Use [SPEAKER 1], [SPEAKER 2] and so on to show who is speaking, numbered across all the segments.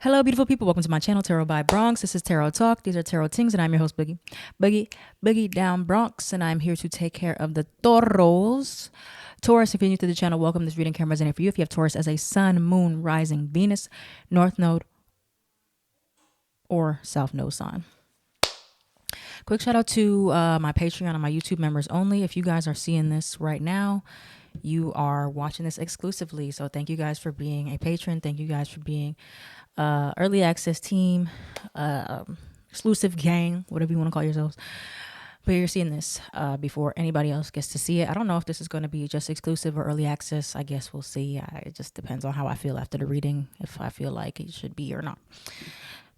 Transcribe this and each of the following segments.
[SPEAKER 1] Hello, beautiful people. Welcome to my channel, Tarot by Bronx. This is Tarot Talk. These are Tarot Tings, and I'm your host, Boogie Down Bronx, and I'm here to take care of the Taurus. Taurus, if you're new to the channel, welcome. This reading can resonate for you if you have Taurus as a Sun, Moon, Rising, Venus, North Node, or South Node sign. Quick shout out to my Patreon and my YouTube members only. If you guys are seeing this right now, you are watching this exclusively. So thank you guys for being a patron. Thank you guys for being early access team, exclusive gang, whatever you want to call yourselves. But you're seeing this before anybody else gets to see it. I don't know if this is going to be just exclusive or early access. I guess we'll see. It just depends on how I feel after the reading, if I feel like it should be or not.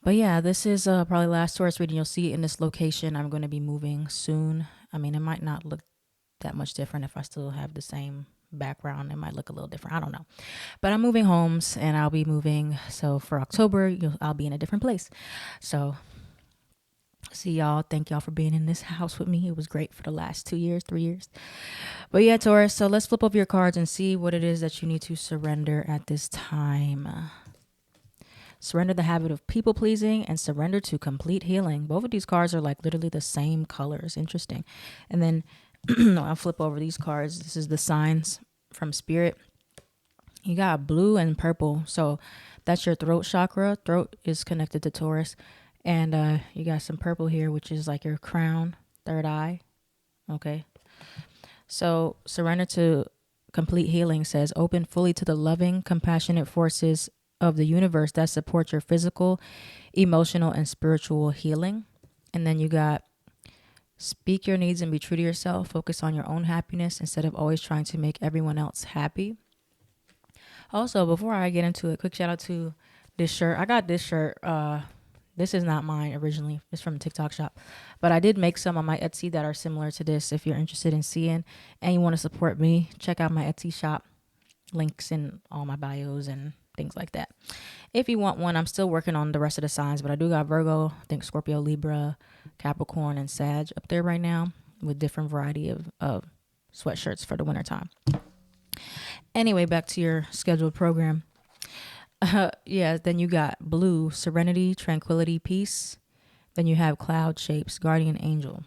[SPEAKER 1] But yeah, this is probably last Taurus reading. You'll see it in this location. I'm going to be moving soon. I mean, it might not look that much different if I still have the same background. It might look a little different. I don't know. But I'm moving homes and I'll be moving. So for October, I'll be in a different place. So see y'all. Thank y'all for being in this house with me. It was great for the last 2 years, 3 years. But yeah, Taurus. So let's flip over your cards and see what it is that you need to surrender at this time. Surrender the habit of people pleasing and surrender to complete healing. Both of these cards are like literally the same colors. Interesting. And then I'll flip over these cards. This is the signs from Spirit. You got blue and purple. So that's your throat chakra. Throat is connected to Taurus. And you got some purple here, which is like your crown, third eye. Okay. So surrender to complete healing says open fully to the loving, compassionate forces of the universe that support your physical, emotional, and spiritual healing. And then you got speak your needs and be true to yourself. Focus on your own happiness instead of always trying to make everyone else happy. Also, before I get into it, quick shout out to this shirt. I got this shirt. This is not mine originally. It's from a TikTok shop. But I did make some on my Etsy that are similar to this. If you're interested in seeing and you want to support me, check out my Etsy shop. Links in all my bios and things like that. If you want one, I'm still working on the rest of the signs, but I do got Virgo, I think Scorpio, Libra, Capricorn, and Sag up there right now with different variety of sweatshirts for the winter time. Anyway, back to your scheduled program. Yeah, then you got blue, serenity, tranquility, peace. Then you have cloud shapes, guardian angel.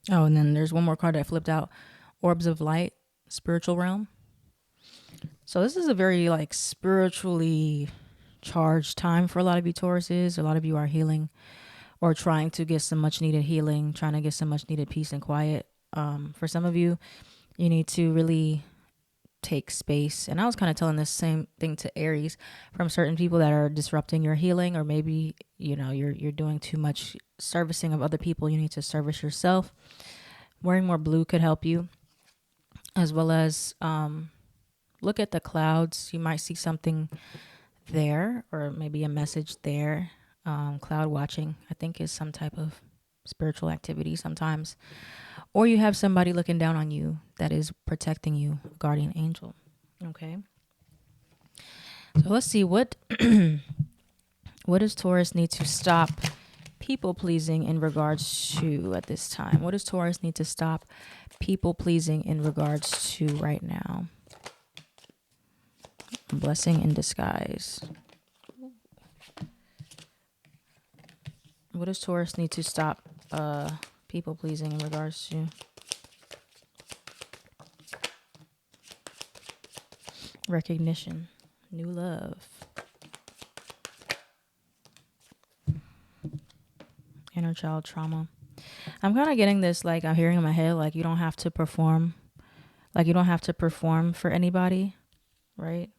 [SPEAKER 1] Oh, and then there's one more card that I flipped out, orbs of light, spiritual realm. So this is a very like spiritually charged time for a lot of you Tauruses. A lot of you are healing or trying to get some much needed healing, trying to get some much needed peace and quiet. For some of you, you need to really take space. And I was kind of telling this same thing to Aries from certain people that are disrupting your healing, or maybe, you're doing too much servicing of other people. You need to service yourself. Wearing more blue could help you, as well as, look at the clouds. You might see something there, or maybe a message there. Cloud watching, I think, is some type of spiritual activity sometimes. Or you have somebody looking down on you that is protecting you, guardian angel. Okay. So let's see what does Taurus need to stop people pleasing in regards to at this time? What does Taurus need to stop people pleasing in regards to right now? Blessing in disguise. What does Taurus need to stop people pleasing in regards to recognition, new love, inner child trauma? I'm kind of getting this, like I'm hearing in my head, like you don't have to perform, for anybody, right?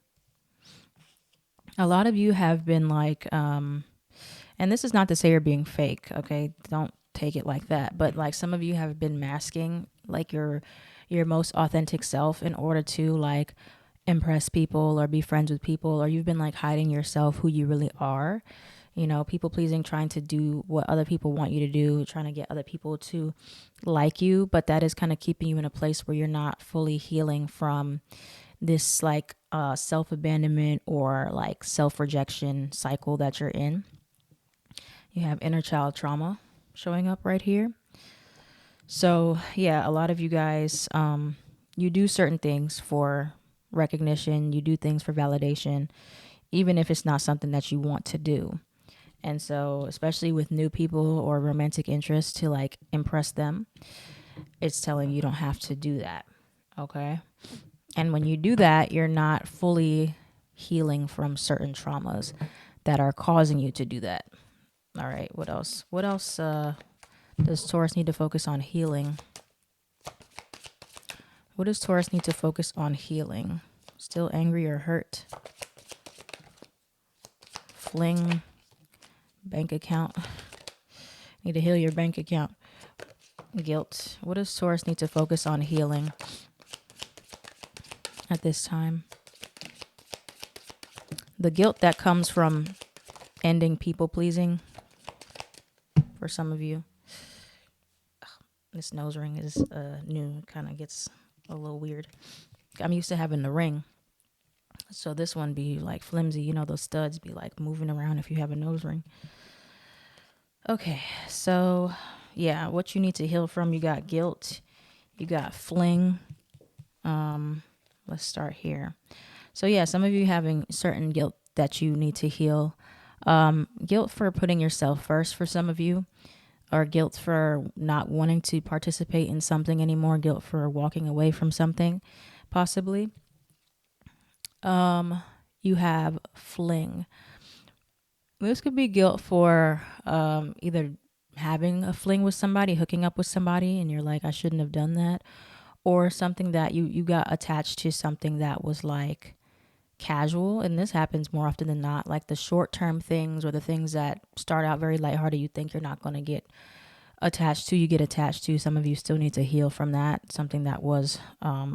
[SPEAKER 1] A lot of you have been like, and this is not to say you're being fake, okay? Don't take it like that. But like some of you have been masking like your most authentic self in order to like impress people or be friends with people, or you've been like hiding yourself, who you really are. People pleasing, trying to do what other people want you to do, trying to get other people to like you. But that is kind of keeping you in a place where you're not fully healing from this like self-abandonment or like self-rejection cycle that you're in. You have inner child trauma showing up right here. So yeah, a lot of you guys, you do certain things for recognition. You do things for validation. even if it's not something that you want to do. And so, especially with new people or romantic interests, to like impress them, it's telling you don't have to do that. Okay. And when you do that, you're not fully healing from certain traumas that are causing you to do that. All right. What else? What else does Taurus need to focus on healing? What does Taurus need to focus on healing? Still angry or hurt? Fling. Bank account. Need to heal your bank account. Guilt. What does Taurus need to focus on healing at this time? The guilt that comes from ending people pleasing for some of you. This nose ring is new. Kind of gets a little weird. I'm used to having the ring. So this one be like flimsy. You know, those studs be like moving around if you have a nose ring. Okay, so yeah, what you need to heal from, you got guilt, you got fling. Let's start here. So yeah, some of you having certain guilt that you need to heal. Guilt for putting yourself first for some of you, or guilt for not wanting to participate in something anymore, guilt for walking away from something, possibly. You have fling. This could be guilt for either having a fling with somebody, hooking up with somebody, and you're like, I shouldn't have done that. Or something that you got attached to something that was like casual. And this happens more often than not, like the short-term things or the things that start out very lighthearted, you think you're not going to get attached to, you get attached to. Some of you still need to heal from that. Something that was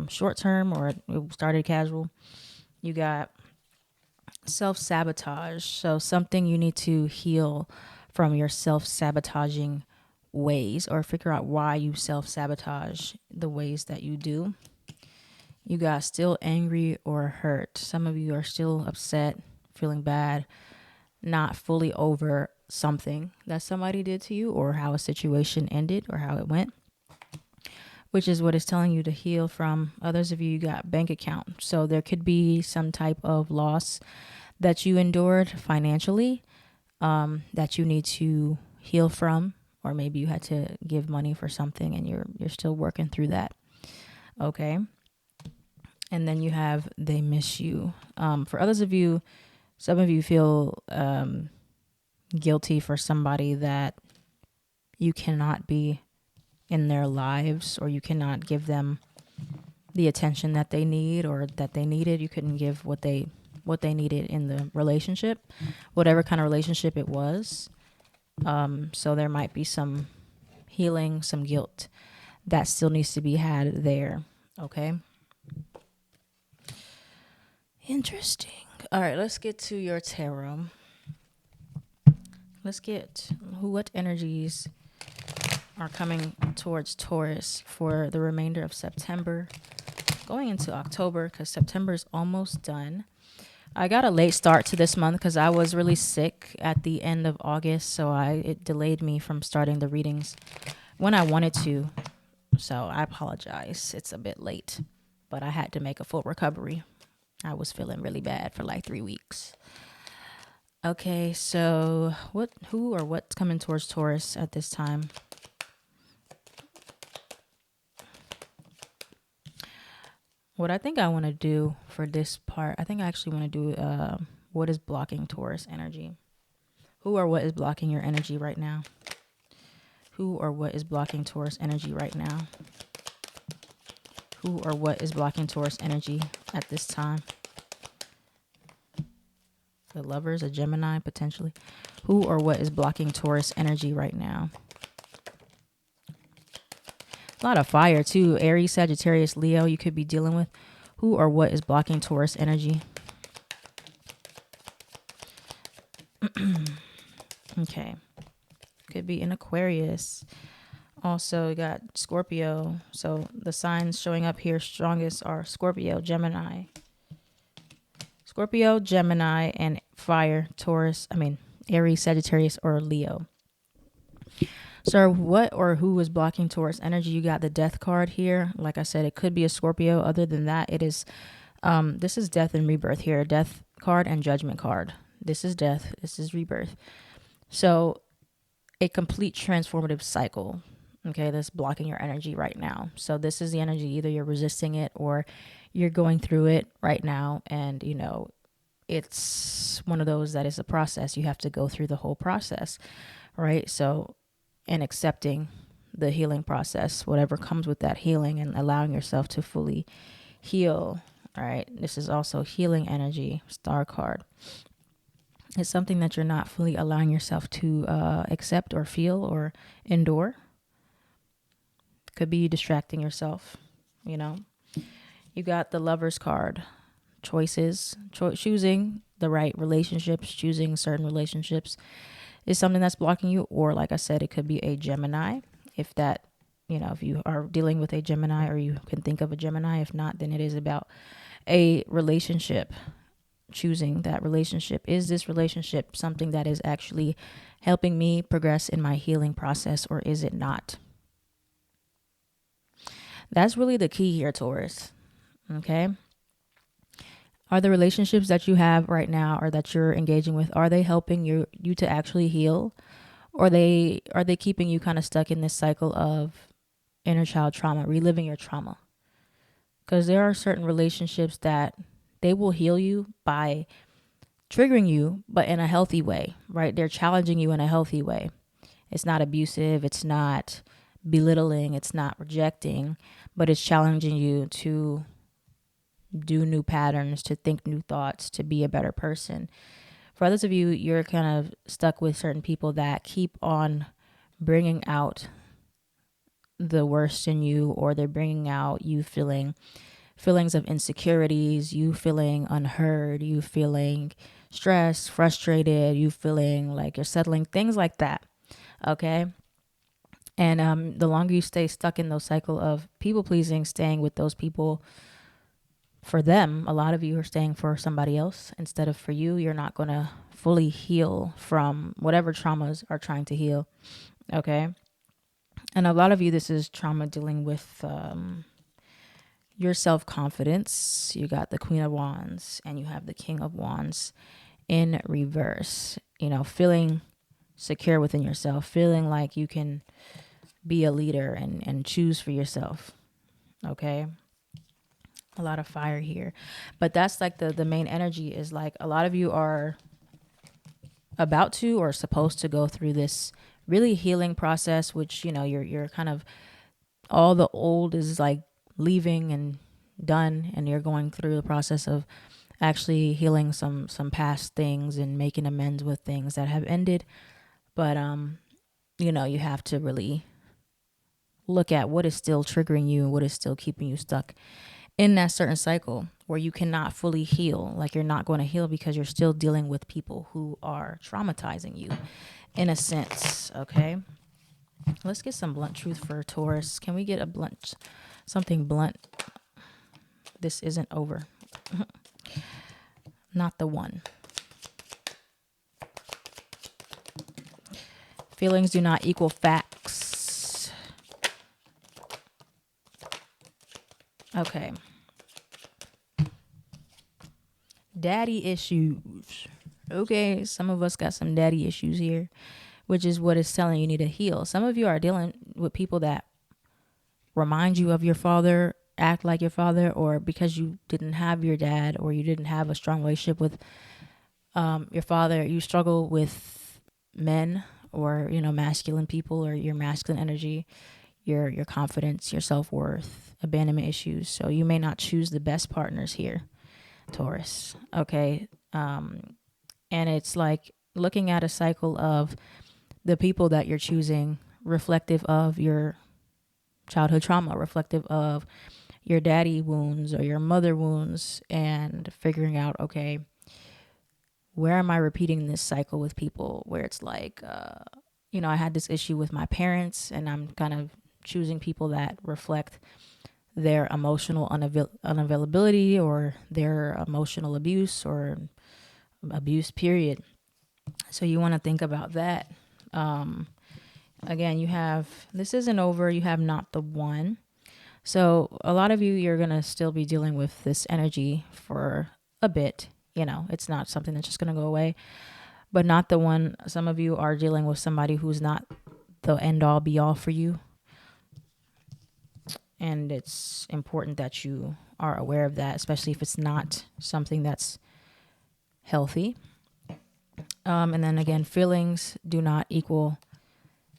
[SPEAKER 1] short-term or it started casual. You got self-sabotage. So something you need to heal from your self-sabotaging ways, or figure out why you self-sabotage the ways that you do. You got still angry or hurt. Some of you are still upset, feeling bad, not fully over something that somebody did to you, or how a situation ended, or how it went, which is what it's telling you to heal from. Others of you got bank account. So there could be some type of loss that you endured financially, that you need to heal from, or maybe you had to give money for something and you're still working through that. Okay. And then you have they miss you. For others of you, some of you feel guilty for somebody that you cannot be in their lives, or you cannot give them the attention that they need or that they needed. You couldn't give what they needed in the relationship, whatever kind of relationship it was. So there might be some healing, some guilt that still needs to be had there. Okay. Interesting. All right, let's get to your tarot. Let's get what energies are coming towards Taurus for the remainder of September, going into October, because September is almost done. I got a late start to this month because I was really sick at the end of August, so it delayed me from starting the readings when I wanted to. So I apologize. It's a bit late, but I had to make a full recovery. I was feeling really bad for like 3 weeks. Okay, so who or what's coming towards Taurus at this time? What I think I want to do for this part, I think I actually want to do what is blocking Taurus energy. Who or what is blocking your energy right now? Who or what is blocking Taurus energy right now? Who or what is blocking Taurus energy at this time? The Lovers, a Gemini, potentially. Who or what is blocking Taurus energy right now? A lot of fire too. Aries, Sagittarius, Leo, you could be dealing with. Who or what is blocking Taurus energy? Okay. Could be an Aquarius. Also, you got Scorpio. So the signs showing up here strongest are Scorpio, Gemini. Scorpio, Gemini, and fire, Aries, Sagittarius, or Leo. So what or who is blocking Taurus energy? You got the Death card here. Like I said, it could be a Scorpio. Other than that, it is, this is death and rebirth here. Death card and Judgment card. This is death. This is rebirth. So a complete transformative cycle, okay, that's blocking your energy right now. So this is the energy, either you're resisting it or you're going through it right now. And, it's one of those that is a process. You have to go through the whole process, right? So, and accepting the healing process, whatever comes with that healing, and allowing yourself to fully heal, right? This is also healing energy, Star card. It's something that you're not fully allowing yourself to accept or feel or endure. Could be distracting yourself, You got the Lover's card. Choices, choosing the right relationships, choosing certain relationships is something that's blocking you. Or like I said, it could be a Gemini. If that, if you are dealing with a Gemini, or you can think of a Gemini. If not, then it is about a relationship. Choosing that relationship. Is this relationship something that is actually helping me progress in my healing process, or is it not? That's really the key here, Taurus. Okay. Are the relationships that you have right now, or that you're engaging with, are they helping you to actually heal? Or are they keeping you kind of stuck in this cycle of inner child trauma, reliving your trauma? Because there are certain relationships that they will heal you by triggering you, but in a healthy way, right? They're challenging you in a healthy way. It's not abusive. It's not belittling. It's not rejecting, but it's challenging you to do new patterns, to think new thoughts, to be a better person. For others of you, you're kind of stuck with certain people that keep on bringing out the worst in you, or they're bringing out you feeling feelings of insecurities, you feeling unheard, you feeling stressed, frustrated, you feeling like you're settling, things like that. Okay. And the longer you stay stuck in those cycle of people pleasing, staying with those people for them, a lot of you are staying for somebody else instead of for you. You're not going to fully heal from whatever traumas are trying to heal. Okay. And a lot of you, this is trauma dealing with your self-confidence. You got the Queen of Wands and you have the King of Wands in reverse. Feeling secure within yourself, feeling like you can be a leader and choose for yourself. Okay. A lot of fire here. But that's like the main energy, is like a lot of you are about to or supposed to go through this really healing process, which, you're kind of, all the old is like leaving and done, and you're going through the process of actually healing some past things and making amends with things that have ended. But you have to really look at what is still triggering you and what is still keeping you stuck in that certain cycle where you cannot fully heal. Like, you're not going to heal because you're still dealing with people who are traumatizing you in a sense. Okay. Let's get some blunt truth for Taurus. Can we get something blunt? This isn't over. Not the one. Feelings do not equal facts. Okay. Daddy issues. Okay, some of us got some daddy issues here, which is what it's telling you need to heal. Some of you are dealing with people that remind you of your father, act like your father, or because you didn't have your dad, or you didn't have a strong relationship with your father, you struggle with men, or masculine people, or your masculine energy, your confidence, your self-worth, abandonment issues. So you may not choose the best partners here, Taurus. Okay. And it's like looking at a cycle of the people that you're choosing reflective of your childhood trauma, reflective of your daddy wounds or your mother wounds, and figuring out, okay, where am I repeating this cycle with people where it's like, I had this issue with my parents, and I'm kind of choosing people that reflect their emotional unavailability, or their emotional abuse, or abuse period. So you want to think about that. Again, this isn't over. You have not the one. So a lot of you, you're going to still be dealing with this energy for a bit. It's not something that's just going to go away, but not the one. Some of you are dealing with somebody who's not the end all be all for you. And it's important that you are aware of that, especially if it's not something that's healthy. And then again, feelings do not equal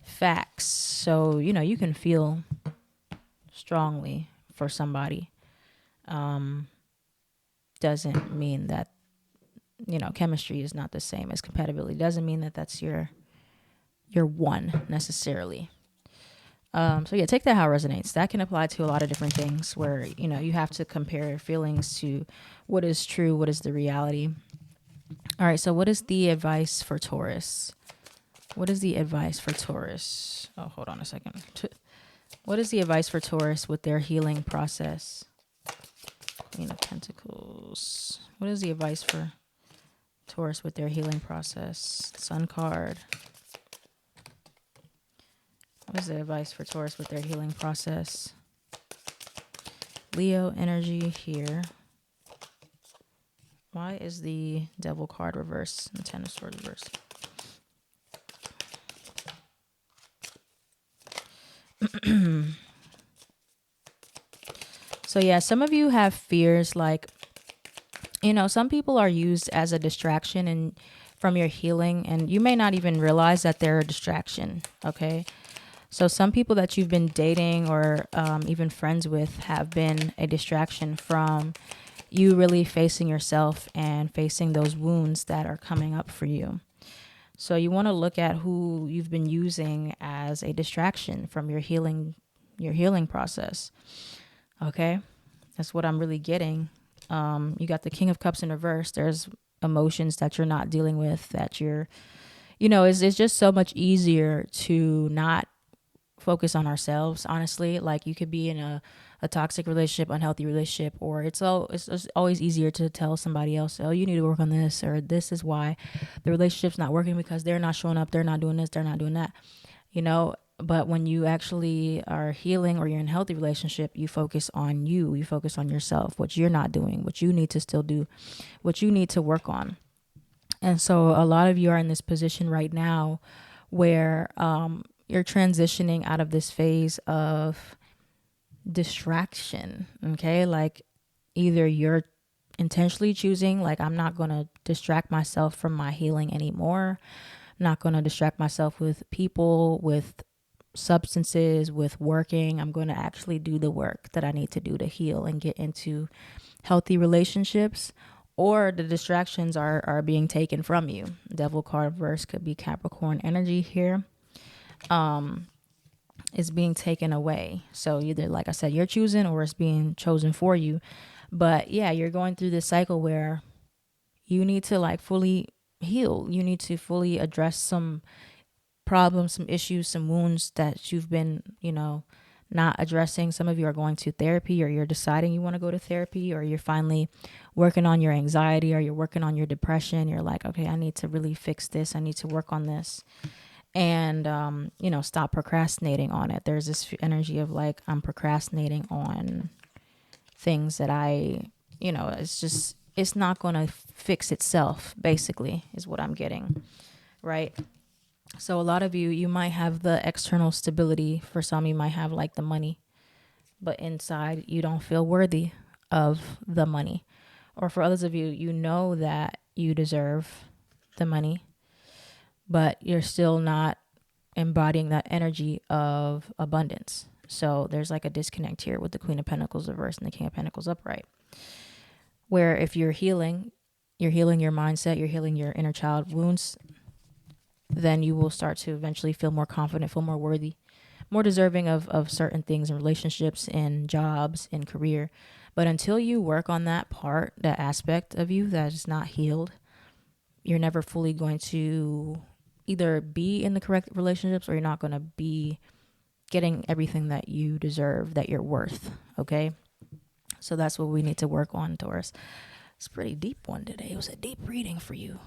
[SPEAKER 1] facts. So, you can feel strongly for somebody. Doesn't mean that, chemistry is not the same as compatibility. Doesn't mean that that's your one necessarily. So yeah, take that how it resonates. That can apply to a lot of different things where, you have to compare feelings to what is true, what is the reality. All right, so what is the advice for Taurus? What is the advice for Taurus? Oh, hold on a second. What is the advice for Taurus with their healing process? Queen of Pentacles. What is the advice for Taurus with their healing process? Sun card. What is the advice for Taurus with their healing process? Leo energy here. Why is the Devil card reversed and the Ten of Swords reversed? So yeah, some of you have fears like, some people are used as a distraction and from your healing, and you may not even realize that they're a distraction, okay? So some people that you've been dating or even friends with have been a distraction from you really facing yourself and facing those wounds that are coming up for you. So you want to look at who you've been using as a distraction from your healing process. Okay? That's what I'm really getting. You got the King of Cups in reverse. There's emotions that you're not dealing with that you're, it's just so much easier to not focus on ourselves, honestly. Like you could be in a toxic relationship, unhealthy relationship, or it's always easier to tell somebody else, oh, you need to work on this, or this is why the relationship's not working because they're not showing up, they're not doing this, they're not doing that, but when you actually are healing or you're in a healthy relationship, you focus on you focus on yourself, what you're not doing, what you need to still do, what you need to work on. And so a lot of you are in this position right now where you're transitioning out of this phase of distraction, okay? Like either you're intentionally choosing, like, I'm not going to distract myself from my healing anymore. I'm not going to distract myself with people, with substances, with working. I'm going to actually do the work that I need to do to heal and get into healthy relationships. Or the distractions are being taken from you. Devil card verse could be Capricorn energy here. Is being taken away. So either, like I said, you're choosing or it's being chosen for you. But yeah, you're going through this cycle where you need to like fully heal. You need to fully address some problems, some issues, some wounds that you've been, not addressing. Some of you are going to therapy, or you're deciding you want to go to therapy, or you're finally working on your anxiety, or you're working on your depression. You're like, okay, I need to really fix this. I need to work on this. And, stop procrastinating on it. There's this energy of like, I'm procrastinating on things that it's not going to fix itself, basically, is what I'm getting, right? So a lot of you might have the external stability. For some, you might have like the money, but inside you don't feel worthy of the money. Or for others of you, you know that you deserve the money, but you're still not embodying that energy of abundance. So there's like a disconnect here with the Queen of Pentacles reversed and the King of Pentacles upright, where if you're healing your mindset, you're healing your inner child wounds, then you will start to eventually feel more confident, feel more worthy, more deserving of certain things in relationships, in jobs, in career. But until you work on that part, that aspect of you that is not healed, you're never fully going to either be in the correct relationships, or you're not going to be getting everything that you deserve, that you're worth. Okay. So that's what we need to work on, Taurus. It's a pretty deep one today. It was a deep reading for you,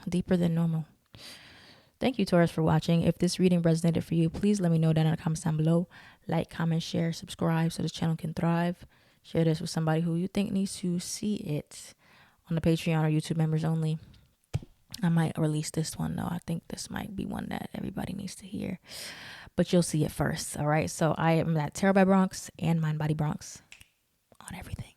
[SPEAKER 1] deeper than normal. Thank you, Taurus, for watching. If this reading resonated for you, please let me know down in the comments down below. Like, comment, share, subscribe so this channel can thrive. Share this with somebody who you think needs to see it. on the Patreon or YouTube members only. I might release this one though. I think this might be one that everybody needs to hear, but you'll see it first. All right. So I am at Tarot by Bronx and Mind Body Bronx on everything.